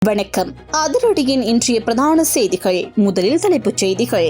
வணக்கம். அதிரடியின் இன்றைய பிரதான செய்திகள். முதலில் தலைப்புச் செய்திகள்.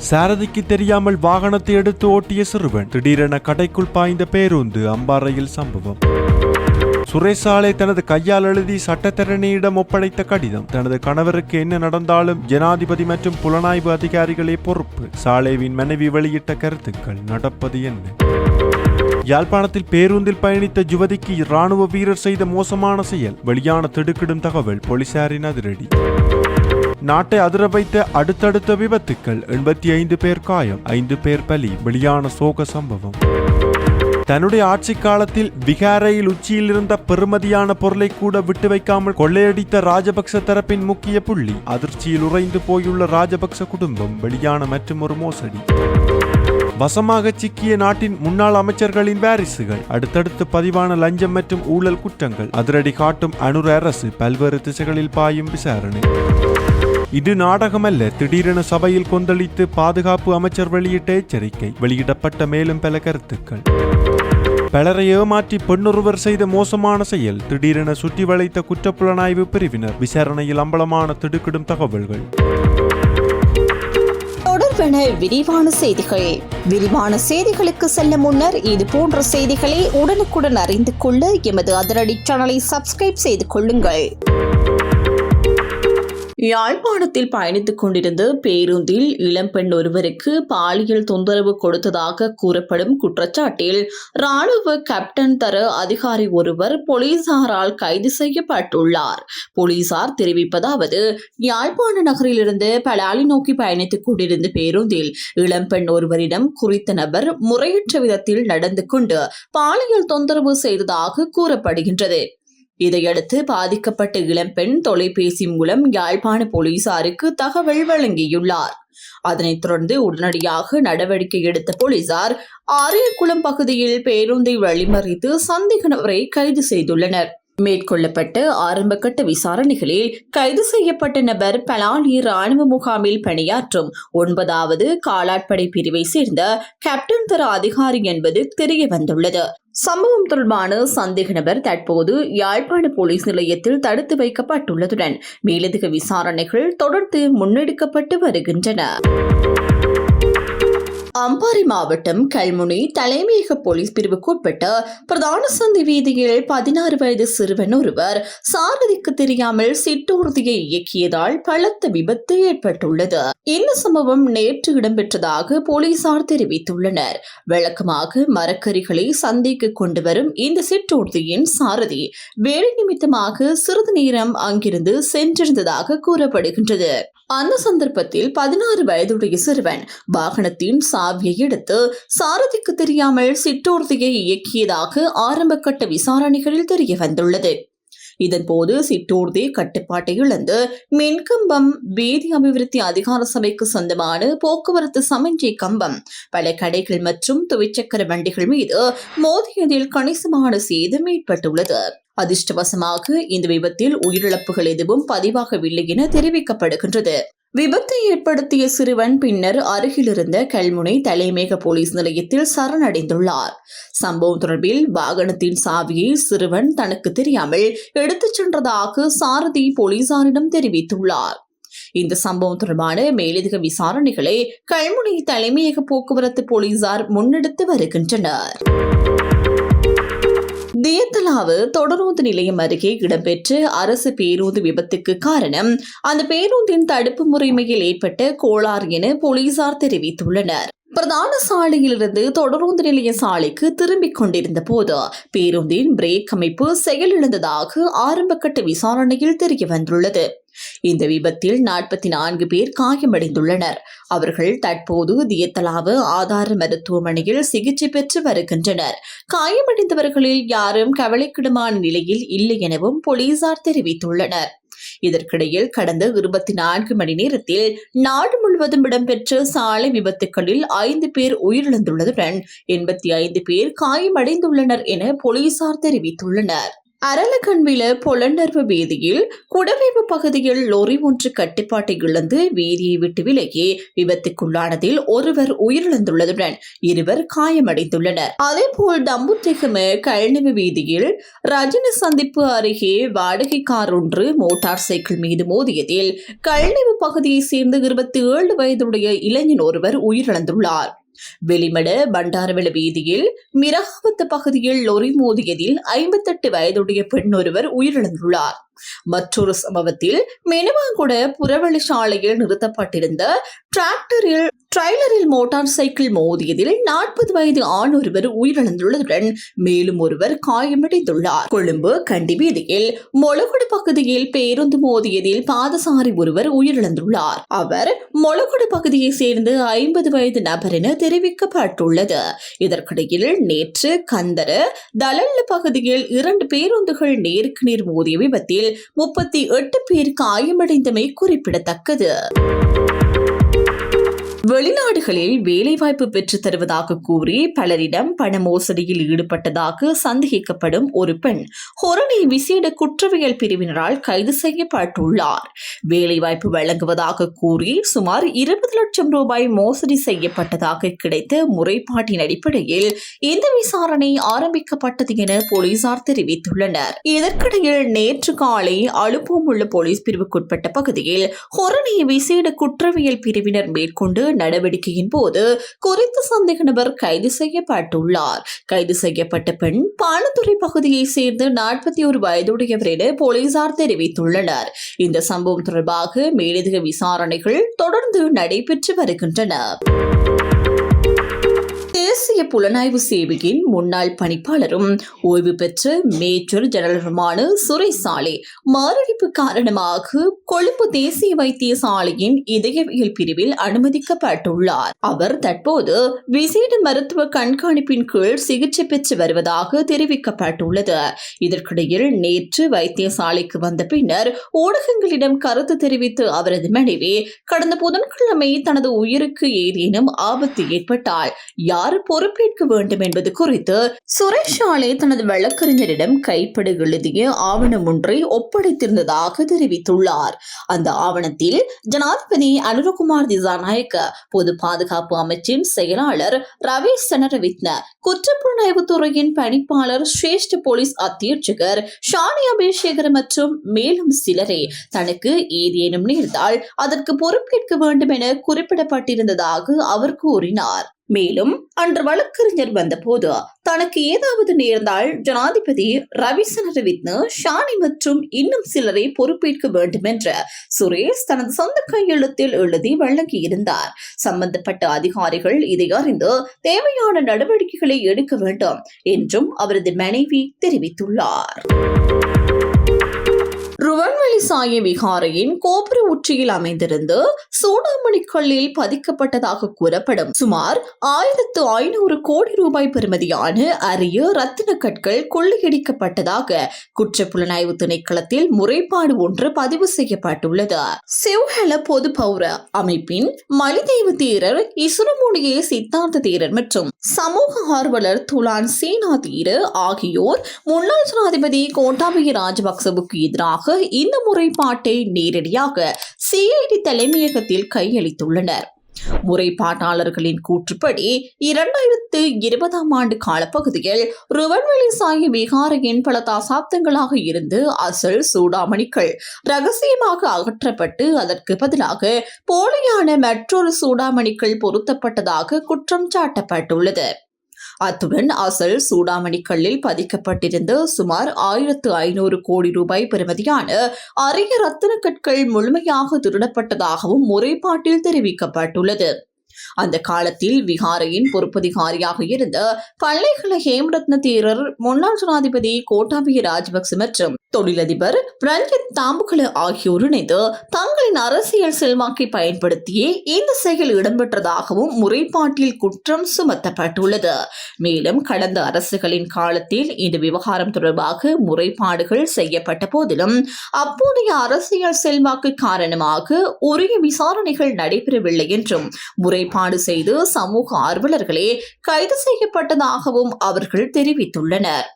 சாரதிக்கு தெரியாமல் வாகனத்தை எடுத்து ஓட்டிய சிறுவன் திடீரென கடைக்குள் பாய்ந்த பேருந்து அம்பாறையில் சம்பவம். சுரேஷாலை தனது கையால் எழுதி சட்டத்தரணியிடம் ஒப்படைத்த கடிதம். தனது கணவருக்கு என்ன நடந்தாலும் ஜனாதிபதி மற்றும் புலனாய்வு அதிகாரிகளே பொறுப்பு. சாலேவின் மனைவி வெளியிட்ட கருத்துக்கள். நடப்பது என்ன? யாழ்ப்பாணத்தில் பேருந்தில் பயணித்த யுவதிக்கு இராணுவ வீரர் செய்த மோசமான செயல். வெளியான திடுக்கிடும் தகவல். போலீசாரின் அதிரடி. நாட்டை அதிர வைத்த அடுத்தடுத்த விபத்துக்கள். 85 பேர் காயம், 5 பேர் பலி. வெளியான சோக சம்பவம். தன்னுடைய ஆட்சி காலத்தில் விகாரையில் உச்சியில் இருந்த பெறுமதியான பொருளை கூட விட்டு வைக்காமல் கொள்ளையடித்த ராஜபக்ச தரப்பின் முக்கிய புள்ளி. அதிர்ச்சியில் உறைந்து போயுள்ள ராஜபக்ச குடும்பம். வெளியான மற்றும் ஒரு மோசடி. வசமாக சிக்கிய நாட்டின் முன்னாள் அமைச்சர்களின் வாரிசுகள். அடுத்தடுத்து பதிவான லஞ்சம் மற்றும் ஊழல் குற்றங்கள். அதிரடி காட்டும் அனுர அரசு. பல்வேறு திசைகளில் பாயும் விசாரணை. இது நாடகமல்ல. திடீரென சபையில் கொந்தளித்து பாதுகாப்பு அமைச்சர் வெளியிட்ட எச்சரிக்கை. வெளியிடப்பட்ட மேலும் பல கருத்துக்கள். பலரை ஏமாற்றி பெண்ணொருவர் செய்த மோசமான செயல். திடீரென சுற்றி வளைத்த குற்றப்புலனாய்வு பிரிவினர். விசாரணையில் அம்பலமான திடுக்கிடும் தகவல்கள். தொடர்பான விரிவான செய்திகள். விரிவான செய்திகளுக்கு செல்ல முன்னர் இது போன்ற செய்திகளை உடனுக்குடன் அறிந்து கொள்ள எமது அதிரடி சேனலை சப்ஸ்கிரைப் செய்து கொள்ளுங்கள். யாழ்ப்பாணத்தில் பயணித்துக் கொண்டிருந்த பேருந்தில் இளம்பெண் ஒருவருக்கு பாலியல் தொந்தரவு கொடுத்ததாக கூறப்படும் குற்றச்சாட்டில் ராணுவ கேப்டன் தர அதிகாரி ஒருவர் போலீசாரால் கைது செய்யப்பட்டுள்ளார். போலீசார் தெரிவிப்பதாவது, யாழ்ப்பாண நகரிலிருந்து பலாலி நோக்கி பயணித்துக் கொண்டிருந்த பேருந்தில் இளம்பெண் ஒருவரிடம் குறித்த நபர் முறையற்ற விதத்தில் நடந்து கொண்டு பாலியல் தொந்தரவு செய்ததாக கூறப்படுகின்றது. இதையடுத்து பாதிக்கப்பட்ட இளம்பெண் தொலைபேசி மூலம் யாழ்ப்பாண போலீசாருக்கு தகவல் வழங்கியுள்ளார். அதனைத் தொடர்ந்து உடனடியாக நடவடிக்கை எடுத்த போலீசார் ஆரியகுளம் பகுதியில் பேருந்தை வழிமறித்து சந்தேக நபரை கைது செய்துள்ளனர். மேற்கொள்ளப்பட்ட ஆரம்பகட்ட விசாரணைகளில் கைது செய்யப்பட்ட நபர் பலாலி ராணுவ முகாமில் பணியாற்றும் 9வது காலாட்படை பிரிவை சேர்ந்த கேப்டன் தர அதிகாரி என்பது தெரிய வந்துள்ளது. சம்பவம் தொடர்பான சந்தேக நபர் தற்போது யாழ்ப்பாண போலீஸ் நிலையத்தில் தடுத்து வைக்கப்பட்டுள்ளதுடன் மேலதிக விசாரணைகள் தொடர்ந்து முன்னெடுக்கப்பட்டு வருகின்றன. அம்பாறை மாவட்டம் கல்முனை தலைமையக போலீஸ் பிரிவுக்குட்பட்ட பிரதான சந்தி வீதியில் 16 வயது சிறுவன் ஒருவர் சாரதிக்கு தெரியாமல் சிற்றூர்தியை இயக்கியதால் பலத்த விபத்து ஏற்பட்டுள்ளது. இந்த சம்பவம் நேற்று இடம்பெற்றதாக போலீசார் தெரிவித்துள்ளனர். வழக்கமாக மரக்கறிகளை சந்தைக்கு கொண்டு வரும் இந்த சிற்றூர்தியின் சாரதி வேலை நிமித்தமாக சிறிது நேரம் அங்கிருந்து சென்றிருந்ததாக கூறப்படுகின்றது. அந்த சந்தர்ப்பத்தில் 16 வயதுடைய சிறுவன் வாகனத்தின் சாவியை எடுத்து சாரதிக்கு தெரியாமல் சிற்றூர்தியை இயக்கியதாக ஆரம்பகட்ட விசாரணைகளில் தெரிய வந்துள்ளது. இதன்போது சிற்றூர்தி கட்டுப்பாட்டை இழந்து மின்கம்பம், வீதி அபிவிருத்தி அதிகார சபைக்கு சொந்தமான போக்குவரத்து சமிஞ்சை கம்பம், பல கடைகள் மற்றும் துவிச்சக்கர வண்டிகள் மீது மோதியதில் கணிசமான சேதம் ஏற்பட்டுள்ளது. அதிர்ஷ்டவசமாக இந்த விபத்தில் உயிரிழப்புகள் எதுவும் பதிவாகவில்லை என தெரிவிக்கப்படுகின்றது. விபத்தை ஏற்படுத்திய சிறுவன் பின்னர் அருகிலிருந்த கல்முனை தலைமையக போலீஸ் நிலையத்தில் சரணடைந்துள்ளார். சம்பவம் தொடர்பில் வாகனத்தின் சாவியை சிறுவன் தனக்கு தெரியாமல் எடுத்துச் சென்றதாக சாரதி போலீசாரிடம் தெரிவித்துள்ளார். இந்த சம்பவம் தொடர்பான மேலதிக விசாரணைகளை கல்முனை தலைமையக போக்குவரத்து போலீசார் முன்னெடுத்து வருகின்றனர். தியத்தலாவு தொடருந்து நிலையம் அருகே இடம்பெற்ற அரசு பேருந்து விபத்துக்கு காரணம் அந்த பேருந்தின் தடுப்பு முறைமையில் ஏற்பட்ட கோளாறு என போலீசார் தெரிவித்துள்ளனர். பிரதான சாலையிலிருந்து தொடருந்து நிலைய சாலைக்கு திரும்பிக் கொண்டிருந்த போது பேருந்தின் பிரேக் அமைப்பு செயலிழந்ததாக ஆரம்பகட்ட விசாரணையில் தெரிய வந்துள்ளது. இந்த விபத்தில் 44 பேர் காயமடைந்துள்ளனர். அவர்கள் தற்போது தியத்தலாவு ஆதார மருத்துவமனையில் சிகிச்சை பெற்று வருகின்றனர். காயமடைந்தவர்களில் யாரும் கவலைக்கிடமான நிலையில் இல்லை எனவும் போலீசார் தெரிவித்துள்ளனர். இதற்கிடையில் கடந்த 24 மணி நேரத்தில் நாடு முழுவதும் இடம்பெற்ற சாலை விபத்துகளில் 5 பேர் உயிரிழந்துள்ளதுடன் 85 பேர் காயமடைந்துள்ளனர் என போலீசார் தெரிவித்துள்ளனர். அரளகண்வில பொலண்டர்வு வீதியில் குடவேவு பகுதியில் லொரி ஒன்று கட்டுப்பாட்டை இழந்து வீதியை விட்டு விலகி விபத்துக்குள்ளானதில் ஒருவர் உயிரிழந்துள்ளதுடன் இருவர் காயமடைந்துள்ளனர். அதேபோல் தம்புத்தெகம கல்நெவு வீதியில் ரஜினி சந்திப்பு அருகே வாடகை கார் ஒன்று மோட்டார் சைக்கிள் மீது மோதியதில் கல்நெவு பகுதியைச் சேர்ந்த 27 வயதுடைய இளைஞன் ஒருவர் உயிரிழந்துள்ளார். வெளிமட பண்டாரவெள வீதியில் மிரகாவத்த பகுதியில் லொரி மோதியதில் 58 வயதுடைய பெண் ஒருவர் உயிரிழந்துள்ளார். மற்றொரு சம்பவத்தில் மெனுவாங்குட புறவழி சாலையில் நிறுத்தப்பட்டிருந்த ட்ரைலரில் மோட்டார் சைக்கிள் மோதியதில் 40 வயது ஆண் ஒருவர் உயிரிழந்துள்ளதுடன் மேலும் ஒருவர் காயமடைந்துள்ளார். கொழும்பு கண்டி வீதியில் மொளகுடு பகுதியில் பேருந்து மோதியதில் பாதசாரி ஒருவர் உயிரிழந்துள்ளார். அவர் மொளகுடு பகுதியை சேர்ந்த 50 வயது நபர் என தெரிவிக்கப்பட்டுள்ளது. இதற்கிடையில் நேற்று கந்தர தலல்ல பகுதியில் 2 பேருந்துகள் நேருக்கு நேர் மோதிய விபத்தில் 38 பேர் காயமடைந்தமை குறிப்பிடத்தக்கது. வெளிநாடுகளில் வேலைவாய்ப்பு பெற்றுத் தருவதாக கூறி பலரிடம் பண மோசடியில் ஈடுபட்டதாக சந்தேகிக்கப்படும் ஒரு பெண் ஹொரணி விசேட குற்றவியல் பிரிவினரால் கைது செய்யப்பட்டுள்ளார். வேலைவாய்ப்பு வழங்குவதாக கூறி சுமார் 20 லட்சம் ரூபாய் மோசடி செய்யப்பட்டதாக கிடைத்த முறைப்பாட்டின் அடிப்படையில் இந்த விசாரணை ஆரம்பிக்கப்பட்டது என போலீசார் தெரிவித்துள்ளனர். இதற்கிடையில் நேற்று காலை அலுப்போம் உள்ள போலீஸ் பிரிவுக்குட்பட்ட பகுதியில் ஹொரணி விசேட குற்றவியல் பிரிவினர் மேற்கொண்டு நடவடிக்கையின் போது குறித்த சந்தேக நபர் கைது செய்யப்பட்டுள்ளார். கைது செய்யப்பட்ட பெண் பானதுறை பகுதியை சேர்ந்த 41 வயதுடையவர் என போலீசார் தெரிவித்துள்ளனர். இந்த சம்பவம் தொடர்பாக மேலதிக விசாரணைகள் தொடர்ந்து நடைபெற்று வருகின்றன. தேசிய புலனாய்வு சேவையின் முன்னாள் பணிப்பாளரும் ஓய்வு பெற்ற மேஜர் ஜெனரலுமான சுரேசாலே மாரடைப்பு காரணமாக கொழும்பு தேசிய வைத்தியசாலையின் இதயவியல் பிரிவில் அனுமதிக்கப்பட்டுள்ளார். அவர் தற்போது விசேட மருத்துவ கண்காணிப்பின் கீழ் சிகிச்சை பெற்று வருவதாக தெரிவிக்கப்பட்டுள்ளது. இதற்கிடையில் நேற்று வைத்தியசாலைக்கு வந்த பின்னர் ஊடகங்களிடம் கருத்து தெரிவித்த அவரது மனைவி கடந்த புதன்கிழமை தனது உயிருக்கு ஏதேனும் ஆபத்து ஏற்பட்டால் யார் பொறுப்பேற்க வேண்டும் என்பது குறித்து சுரேஷாலே தனது வழக்கறிஞரிடம் கைப்பட எழுதிய ஆவணம் ஒன்றை ஒப்படைத்திருந்ததாக தெரிவித்துள்ளார். அந்த ஆவணத்தில் ஜனாதிபதி அனுரகுமார் திசாநாயக்க, பொது பாதுகாப்பு அமைச்சின் செயலாளர் ரவீஷ் சனரவித்ன, குற்றப்புலனாய்வு துறையின் பணிப்பாளர் சிரேஷ்ட போலீஸ் அத்தியட்சகர் ஷானி அபிஷேகர் மற்றும் மேலும் சிலரே தனக்கு ஏதேனும் நேர்ந்தால் அதற்கு பொறுப்பேற்க வேண்டும் என குறிப்பிடப்பட்டிருந்ததாக அவர் கூறினார். மேலும் அன்று வழக்கறிஞர் வந்தபோது தனக்கு ஏதாவது நேர்ந்தால் ஜனாதிபதி ரவிசனரவித்ன, ஷானி மற்றும் இன்னும் சிலரை பொறுப்பேற்க வேண்டும் என்று சுரேஷ் தனது சொந்த கையெழுத்தில் எழுதி வழங்கியிருந்தார். சம்பந்தப்பட்ட அதிகாரிகள் இதை அறிந்து தேவையான நடவடிக்கைகளை எடுக்க வேண்டும் என்றும் அவரது மனைவி தெரிவித்துள்ளார். ருவன்வெளி சாய விகாரையின் கோபுர உச்சியில் அமைந்திருந்து சூடாமணி கல்லில் பதிக்கப்பட்டதாக கூறப்படும் சுமார் 1500 கோடி ரூபாய் பெறுமதியான அரிய ரத்தின கற்கள் கொள்ளையடிக்கப்பட்டதாக குற்றப்புலனாய்வு திணைக்களத்தில் முறைப்பாடு ஒன்று பதிவு செய்யப்பட்டுள்ளது. சிவஹெல பொது பௌர அமைப்பின் மலிதேவு தேரர், இசுரமுடியே சித்தார்த்த தேரர் மற்றும் சமூக ஆர்வலர் துலான் சேனா தேரர் ஆகியோர் முன்னாள் ஜனாதிபதி கோட்டாபய ராஜபக்சவுக்கு எதிராக இந்த முறைப்பாட்டை நேரடியாக சிஐடி தலைமையகத்தில் கையளித்துள்ளனர். முறைப்பாட்டாளர்களின் கூற்றுப்படி 2020 ஆண்டு காலப்பகுதியில் ருவன்வெளி சாய விகாரையின் பல தசாப்தங்களாக இருந்து அசல் சூடாமணிகள் ரகசியமாக அகற்றப்பட்டு அதற்கு பதிலாக போலியான மற்றொரு சூடாமணிகள் பொருத்தப்பட்டதாக குற்றம் சாட்டப்பட்டுள்ளது. அத்துடன் அசல் சூடாமணி கல்லில் பதிக்கப்பட்டிருந்த சுமார் 1500 கோடி ரூபாய் பெறுமதியான அரிய ரத்தின கற்கள் முழுமையாக திருடப்பட்டதாகவும் முறைப்பாட்டில் தெரிவிக்கப்பட்டுள்ளது. அந்த காலத்தில் விகாரையின் பொறுப்பதிகாரியாக இருந்த பல்லைகள ஹேமரத்ன தேரர், முன்னாள் ஜனாதிபதி கோட்டாபய ராஜபக்ச மற்றும் தொழிலதிபர் ரஞ்சித் தாம்புகல ஆகியோர் இணைந்து தங்களின் அரசியல் செல்வாக்கை பயன்படுத்தியே இந்த செயல் இடம்பெற்றதாகவும் முறைப்பாட்டில் குற்றம் சுமத்தப்பட்டுள்ளது. மேலும் கடந்த அரசுகளின் காலத்தில் இந்த விவகாரம் தொடர்பாக முறைப்பாடுகள் செய்யப்பட்ட போதிலும் அப்போதைய அரசியல் செல்வாக்கு காரணமாக உரிய விசாரணைகள் நடைபெறவில்லை என்றும் முறைப்பாடு செய்து சமூக ஆர்வலர்களே கைது செய்யப்பட்டதாகவும் அவர்கள் தெரிவித்துள்ளனர்.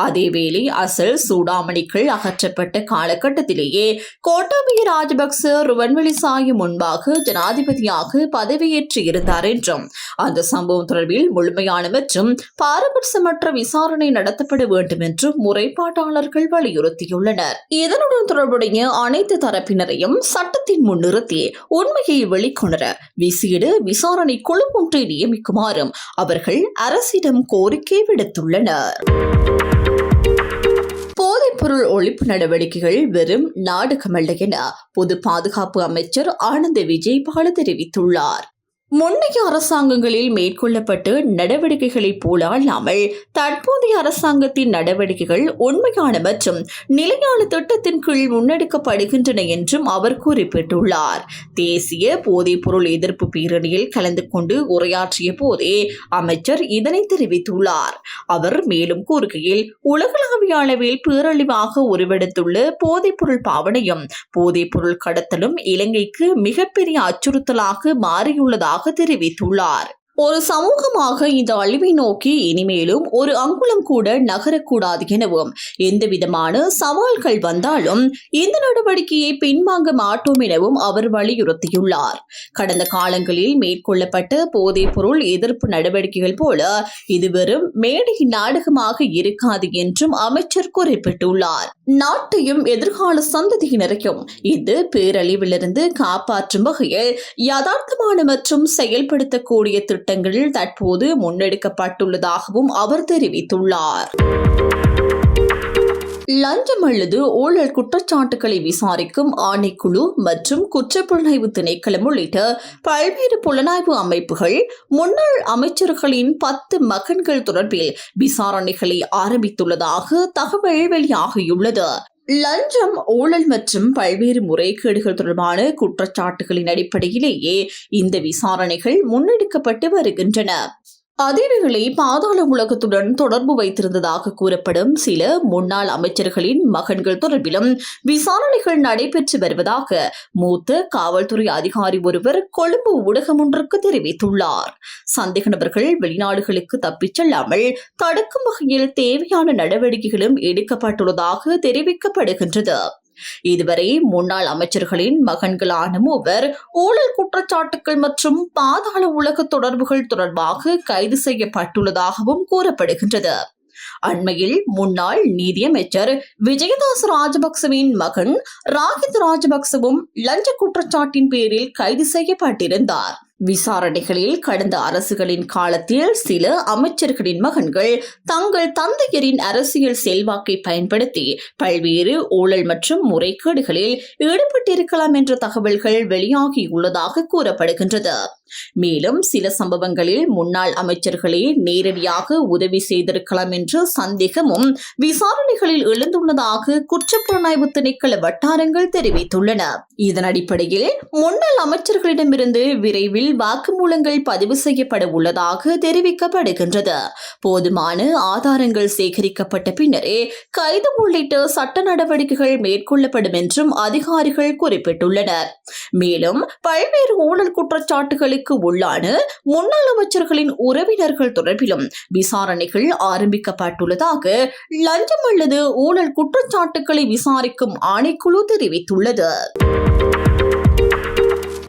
அதேவேளை அசல் சூடாமணிகள் அகற்றப்பட்ட காலகட்டத்திலேயே கோட்டாபய ராஜபக்ச ருவன்வெளி சாயும் முன்பாக ஜனாதிபதியாக பதவியேற்று இருந்தார் என்றும் அந்த சம்பவம் தொடர்பில் முழுமையான மற்றும் பாரபட்சமற்ற விசாரணை நடத்தப்பட வேண்டும் என்றும் முறைப்பாட்டாளர்கள் வலியுறுத்தியுள்ளனர். இதனுடன் தொடர்புடைய அனைத்து தரப்பினரையும் சட்டத்தின் முன் நிறுத்தி உண்மையை வெளிக்கொணர விசேட விசாரணை குழு ஒன்றை நியமிக்குமாறும் அவர்கள் அரசிடம் கோரிக்கை விடுத்துள்ளனர். போதைப்பொருள் ஒழிப்பு நடவடிக்கைகள் வெறும் நாடகமல்ல என பொது பாதுகாப்பு அமைச்சர் ஆனந்த் விஜயபால தெரிவித்துள்ளார். முன்னைய அரசாங்கங்களில் மேற்கொள்ளப்பட்ட நடவடிக்கைகளைப் போல அல்லாமல் தற்போதைய அரசாங்கத்தின் நடவடிக்கைகள் உண்மையான மற்றும் நிலையான திட்டத்தின் கீழ் முன்னெடுக்கப்படுகின்றன என்றும் அவர் குறிப்பிட்டுள்ளார். தேசிய போதைப்பொருள் எதிர்ப்பு பேரணியில் கலந்து கொண்டு உரையாற்றிய போதே அமைச்சர் இதனை தெரிவித்துள்ளார். அவர் மேலும் கூறுகையில், உலகளாவிய அளவில் பேரழிவாக உருவெடுத்துள்ள போதைப்பொருள் பாவனையும் போதைப்பொருள் கடத்தலும் இலங்கைக்கு மிகப்பெரிய அச்சுறுத்தலாக மாறியுள்ளதாக தெரிவித்துள்ளார். ஒரு சமூகமாக இந்த அழிவை நோக்கி இனிமேலும் ஒரு அங்குலம் கூட நகரக்கூடாது எனவும் எந்தவிதமான சவால்கள் வந்தாலும் இந்த நடவடிக்கையை பின்வாங்க மாட்டோம் எனவும் அவர் வலியுறுத்தியுள்ளார். கடந்த காலங்களில் மேற்கொள்ளப்பட்ட போதைப் பொருள் எதிர்ப்பு நடவடிக்கைகள் போல இது வெறும் மேடை நாடகமாக இருக்காது என்றும் அமைச்சர் குறிப்பிட்டுள்ளார். நாட்டையும் எதிர்கால சந்ததியினரையும் இது பேரழிவிலிருந்து காப்பாற்றும் வகையில் யதார்த்தமான மற்றும் செயல்படுத்தக்கூடிய திட்டங்கள் தற்போது முன்னெடுக்கப்பட்டுள்ளதாகவும் அவர் தெரிவித்துள்ளார். லஞ்சம் அல்லது ஊழல் குற்றச்சாட்டுகளை விசாரிக்கும் ஆணைக்குழு மற்றும் குற்றப்புலனாய்வு திணைக்களம் உள்ளிட்ட பல்வேறு புலனாய்வு அமைப்புகள் முன்னாள் அமைச்சர்களின் 10 மகன்கள் தொடர்பில் விசாரணைகளை ஆரம்பித்துள்ளதாக தகவல் வெளியாகியுள்ளது. லஞ்சம், ஊழல் மற்றும் பல்வேறு முறைகேடுகள் தொடர்பான குற்றச்சாட்டுகளின் அடிப்படையிலேயே இந்த விசாரணைகள் முன்னெடுக்கப்பட்டு வருகின்றன. அதேவேளை பாதாள உலகத்துடன் தொடர்பு வைத்திருந்ததாக கூறப்படும் சில முன்னாள் அமைச்சர்களின் மகன்கள் தொடர்பிலும் விசாரணைகள் நடைபெற்று வருவதாக மூத்த காவல்துறை அதிகாரி ஒருவர் கொழும்பு ஊடகம் ஒன்றுக்கு தெரிவித்துள்ளார். சந்தேக நபர்கள் வெளிநாடுகளுக்கு தப்பிச் செல்லாமல் தடுக்கும் வகையில் தேவையான நடவடிக்கைகளும் எடுக்கப்பட்டுள்ளதாக தெரிவிக்கப்படுகின்றது. இதுவரை முன்னாள் அமைச்சர்களின் மகன்களான மூவர் ஊழல் குற்றச்சாட்டுகள் மற்றும் பாதாள உலக தொடர்புகள் தொடர்பாக கைது செய்யப்பட்டுள்ளதாகவும் கூறப்படுகின்றது. அண்மையில் முன்னாள் நீதியமைச்சர் விஜயதாஸ் ராஜபக்சவின் மகன் ராகித் ராஜபக்சவும் லஞ்ச குற்றச்சாட்டின் பேரில் கைது செய்யப்பட்டிருந்தார். விசாரணைகளில் கடந்த அரசுகளின் காலத்தில் சில அமைச்சர்களின் மகன்கள் தங்கள் தந்தையரின் அரசியல் செல்வாக்கை பயன்படுத்தி பல்வேறு ஊழல் மற்றும் முறைகேடுகளில் ஈடுபட்டிருக்கலாம் என்ற தகவல்கள் வெளியாகியுள்ளதாக கூறப்படுகின்றது. மேலும் சில சம்பவங்களில் முன்னாள் அமைச்சர்களே நேரடியாக உதவி செய்திருக்கலாம் என்ற சந்தேகமும் விசாரணைகளில் எழுந்துள்ளதாக குற்றப்புலனாய்வு திணைக்கள வட்டாரங்கள் தெரிவித்துள்ளன. இதன் அடிப்படையில் முன்னாள் அமைச்சர்களிடமிருந்து விரைவில் வாக்குமூலங்கள் பதிவு செய்யப்பட உள்ளதாக தெரிவிக்கப்படுகின்றது. போதுமான ஆதாரங்கள் சேகரிக்கப்பட்ட பின்னரே கைது உள்ளிட்ட சட்ட நடவடிக்கைகள் மேற்கொள்ளப்படும் என்றும் அதிகாரிகள் குறிப்பிட்டுள்ளனர். மேலும் பல்வேறு ஊழல் குற்றச்சாட்டுகளுக்கு உள்ளான முன்னாள் அமைச்சர்களின் உறவினர்கள் தொடர்பிலும் விசாரணைகள் ஆரம்பிக்கப்பட்டுள்ளதாக லஞ்சம் அல்லது ஊழல் குற்றச்சாட்டுகளை விசாரிக்கும் ஆணைக்குழு தெரிவித்துள்ளது.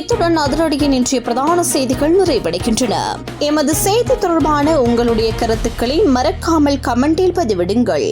இத்துடன் அதிரடியின் இன்றைய பிரதான செய்திகள் நிறைவடைகின்றன. எமது செய்தி தொடர்பான உங்களுடைய கருத்துக்களை மறக்காமல் கமெண்டில் பதிவிடுங்கள்.